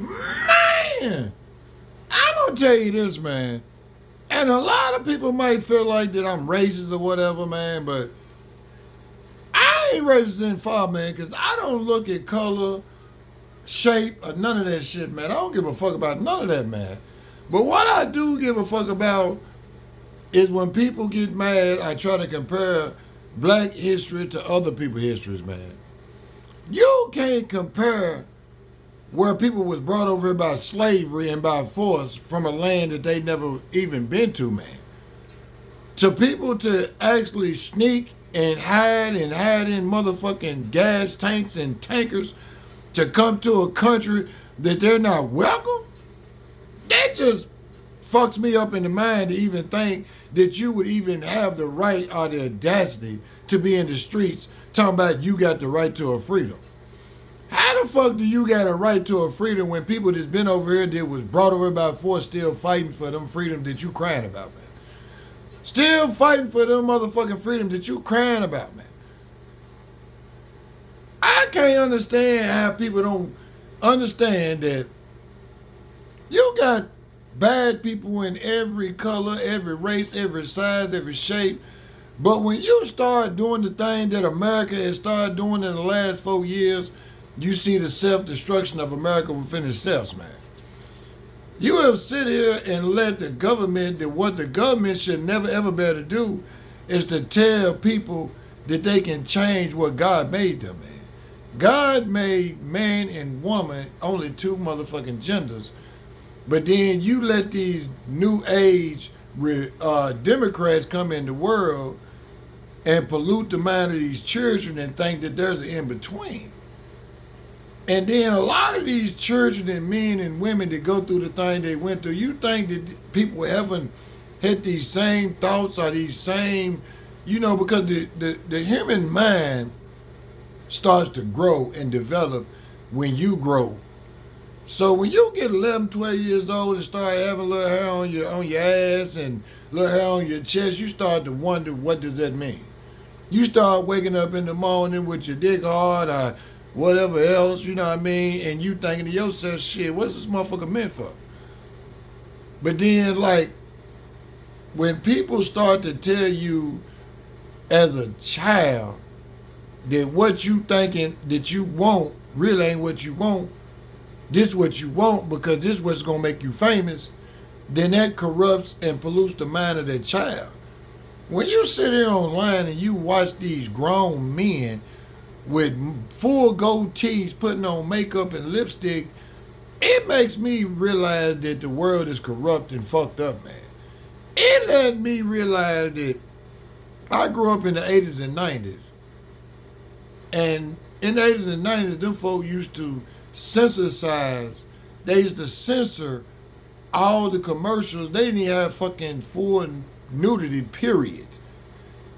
Man, I'm gonna tell you this, man. And a lot of people might feel like that I'm racist or whatever, man, but I ain't racist in far, man, because I don't look at color, shape, or none of that shit, man. I don't give a fuck about none of that, man. But what I do give a fuck about is when people get mad, I try to compare black history to other people's histories, man. You can't compare where people was brought over here by slavery and by force from a land that they never even been to, man. To people to actually sneak and hide in motherfucking gas tanks and tankers to come to a country that they're not welcome, that just fucks me up in the mind to even think that you would even have the right or the audacity to be in the streets talking about you got the right to a freedom. How the fuck do you got a right to a freedom when people that's been over here that was brought over by force still fighting for them freedom that you crying about, man? Still fighting for them motherfucking freedom that you crying about, man. I can't understand how people don't understand that you got bad people in every color, every race, every size, every shape. But when you start doing the thing that America has started doing in the last 4 years, you see the self-destruction of America within itself, man. You have sit here and let the government, that what the government should never ever be able to do is to tell people that they can change what God made them, man. God made man and woman only two motherfucking genders. But then you let these new age Democrats come in the world and pollute the mind of these children and think that there's an in-between. And then a lot of these children and men and women that go through the thing they went through, you think that people haven't had these same thoughts or these same, because the human mind starts to grow and develop when you grow. So when you get 11, 12 years old and start having a little hair on your ass and little hair on your chest, you start to wonder, what does that mean? You start waking up in the morning with your dick hard or whatever else, you know what I mean? And you thinking to yourself, shit, what's this motherfucker meant for? But then, like, when people start to tell you as a child that what you thinking that you want really ain't what you want, this what you want because this what's gonna make you famous, then that corrupts and pollutes the mind of that child. When you sit here online and you watch these grown men with full gold teeth putting on makeup and lipstick, it makes me realize that the world is corrupt and fucked up, man. It let me realize that I grew up in the 80s and 90s. And in the 80s and 90s, them folk used to they used to censor all the commercials. They didn't even have fucking full nudity, period.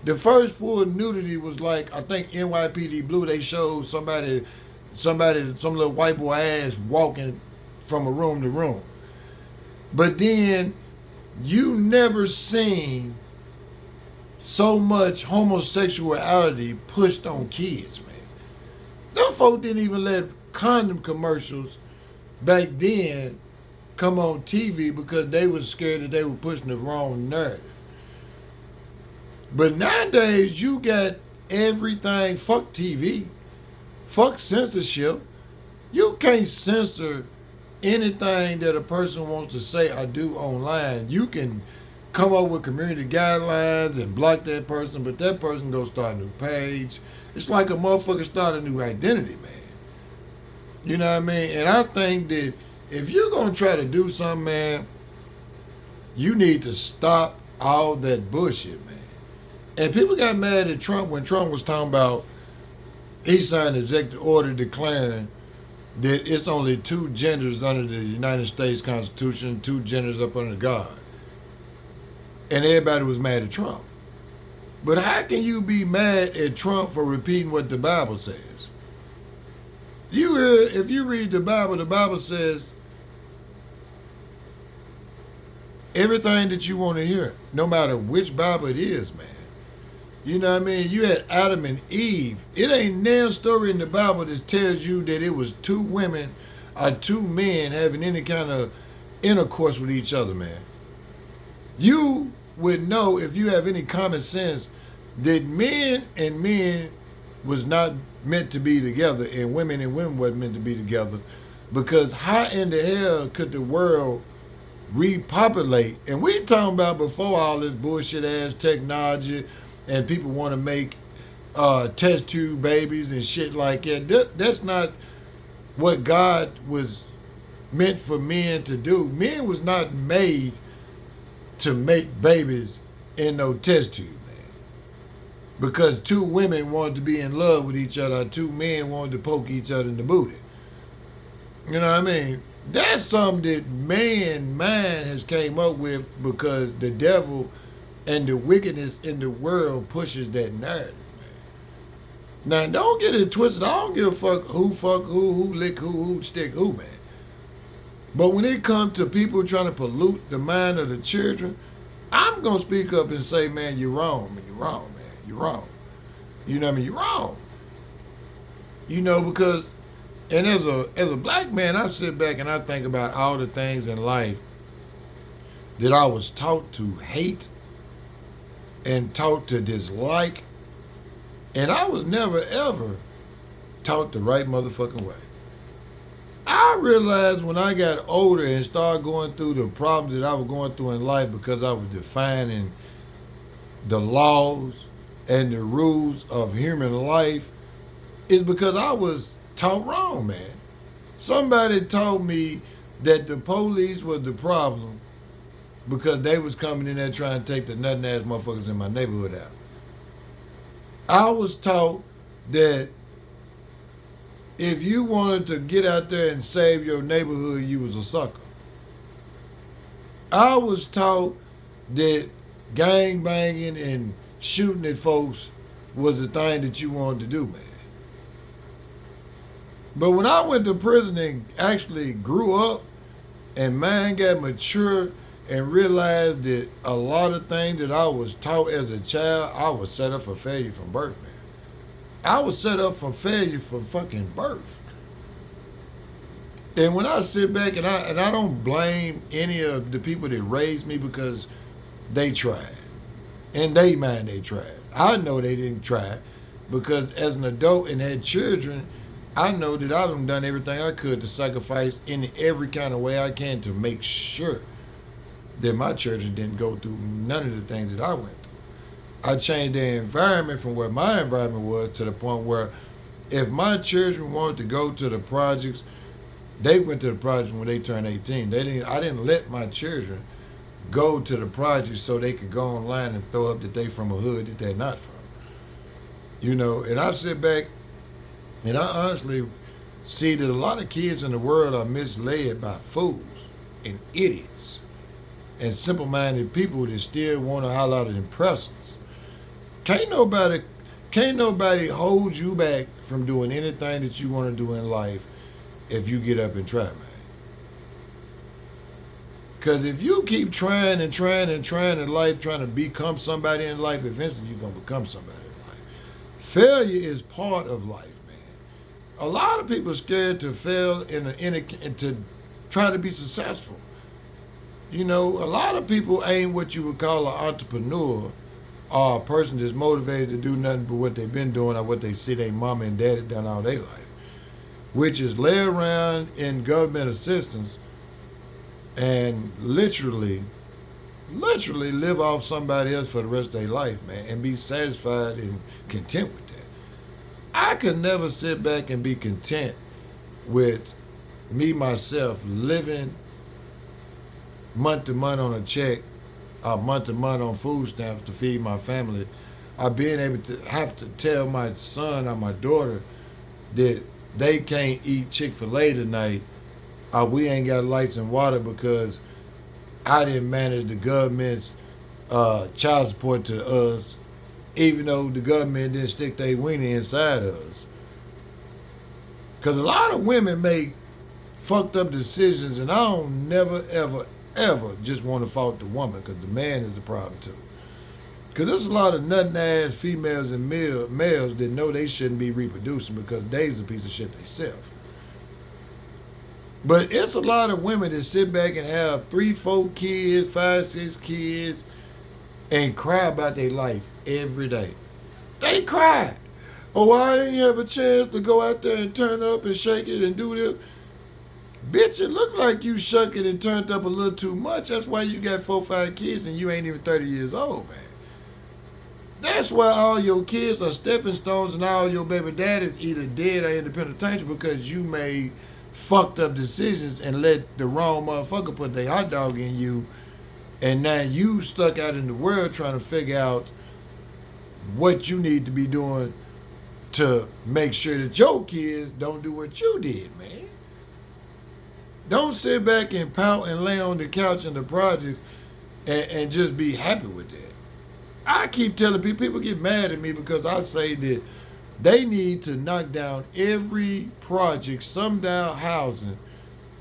The first full nudity was like, I think NYPD Blue, they showed some little white boy ass walking from a room to room. But then you never seen so much homosexuality pushed on kids, man. Them folk didn't even let condom commercials back then come on TV because they were scared that they were pushing the wrong narrative. But nowadays, you got everything. Fuck TV. Fuck censorship. You can't censor anything that a person wants to say or do online. You can come up with community guidelines and block that person, but that person go start a new page. It's like a motherfucker start a new identity, man. You know what I mean? And I think that if you're going to try to do something, man, you need to stop all that bullshit, man. And people got mad at Trump when Trump was talking about he signed an executive order declaring that it's only two genders under the United States Constitution, two genders up under God. And everybody was mad at Trump. But how can you be mad at Trump for repeating what the Bible says? If you read the Bible says everything that you want to hear, no matter which Bible it is, man. You know what I mean? You had Adam and Eve. It ain't no story in the Bible that tells you that it was two women are two men having any kind of intercourse with each other, man. You would know if you have any common sense that men and men was not meant to be together and women wasn't meant to be together, because how in the hell could the world repopulate? And we talking about before all this bullshit ass technology and people want to make test tube babies and shit like that. That's not what God was meant for men to do. Men was not made to make babies in no test tube, man. Because two women wanted to be in love with each other, or two men wanted to poke each other in the booty. You know what I mean? That's something that man mind has came up with because the devil and the wickedness in the world pushes that narrative. Now, don't get it twisted. I don't give a fuck who lick who stick who, man. But when it comes to people trying to pollute the mind of the children, I'm going to speak up and say, man, you're wrong. Man, you're wrong, man. You're wrong. You know what I mean? You're wrong. You know, because, and as a black man, I sit back and I think about all the things in life that I was taught to hate and taught to dislike. And I was never, ever taught the right motherfucking way. I realized when I got older and started going through the problems that I was going through in life because I was defining the laws and the rules of human life, is because I was taught wrong, man. Somebody told me that the police was the problem because they was coming in there trying to take the nothing ass motherfuckers in my neighborhood out. I was taught that if you wanted to get out there and save your neighborhood, you was a sucker. I was taught that gang banging and shooting at folks was the thing that you wanted to do, man. But when I went to prison and actually grew up and mind got mature and realized that a lot of things that I was taught as a child, I was set up for failure from birth, man. I was set up for failure from fucking birth. And when I sit back and I don't blame any of the people that raised me because they tried. And they mind they tried. I know they didn't try because as an adult and had children, I know that I've done everything I could to sacrifice in every kind of way I can to make sure that my children didn't go through none of the things that I went through. I changed their environment from where my environment was to the point where if my children wanted to go to the projects, they went to the projects when they turned 18. I didn't let my children go to the projects so they could go online and throw up that they from a hood that they're not from. You know, and I sit back and I honestly see that a lot of kids in the world are misled by fools and idiots and simple-minded people that still want to holler out and impress us. Can't nobody hold you back from doing anything that you want to do in life if you get up and try, man. Because if you keep trying and trying and trying in life, trying to become somebody in life, eventually you're going to become somebody in life. Failure is part of life, man. A lot of people are scared to fail and to try to be successful. You know, a lot of people ain't what you would call an entrepreneur or a person that's motivated to do nothing but what they've been doing or what they see their mama and daddy done all their life, which is lay around in government assistance and literally live off somebody else for the rest of their life, man, and be satisfied and content with that. I could never sit back and be content with me, myself, living month to month on a check, or month to month on food stamps to feed my family, or being able to have to tell my son or my daughter that they can't eat Chick-fil-A tonight, or we ain't got lights and water because I didn't manage the government's child support to us, even though the government didn't stick their weenie inside us. Because a lot of women make fucked up decisions, and I don't never, ever just want to fault the woman, because the man is the problem too. Because there's a lot of nutting ass females and males that know they shouldn't be reproducing because they's a piece of shit themselves. But it's a lot of women that sit back and have 3, 4 kids, 5, 6 kids, and cry about their life every day. They cry. Oh, I didn't have a chance to go out there and turn up and shake it and do this. Bitch, it looked like you shook it and turned up a little too much. That's why you got 4, 5 kids and you ain't even 30 years old, man. That's why all your kids are stepping stones and all your baby daddies either dead or in the penitentiary because you made fucked up decisions and let the wrong motherfucker put their hot dog in you. And now you stuck out in the world trying to figure out what you need to be doing to make sure that your kids don't do what you did, man. Don't sit back and pout and lay on the couch in the projects and just be happy with that. I keep telling people get mad at me because I say that they need to knock down every project, some down housing,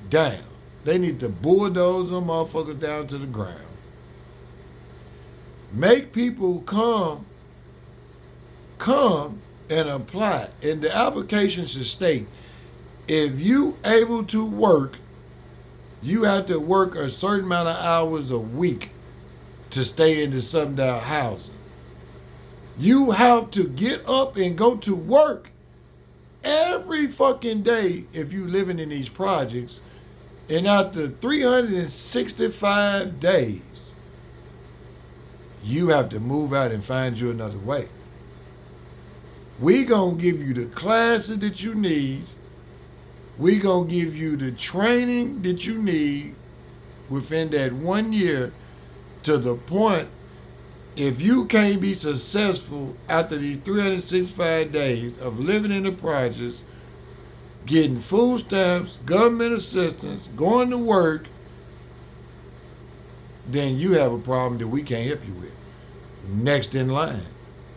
down. They need to bulldoze them motherfuckers down to the ground. Make people come and apply. And the application should state, if you able to work, you have to work a certain amount of hours a week to stay in the sundown housing. You have to get up and go to work every fucking day if you living in these projects. And after 365 days, you have to move out and find you another way. We gonna give you the classes that you need. We gonna give you the training that you need within that 1 year, to the point if you can't be successful after these 365 days of living in the projects, getting food stamps, government assistance, going to work, then you have a problem that we can't help you with. Next in line.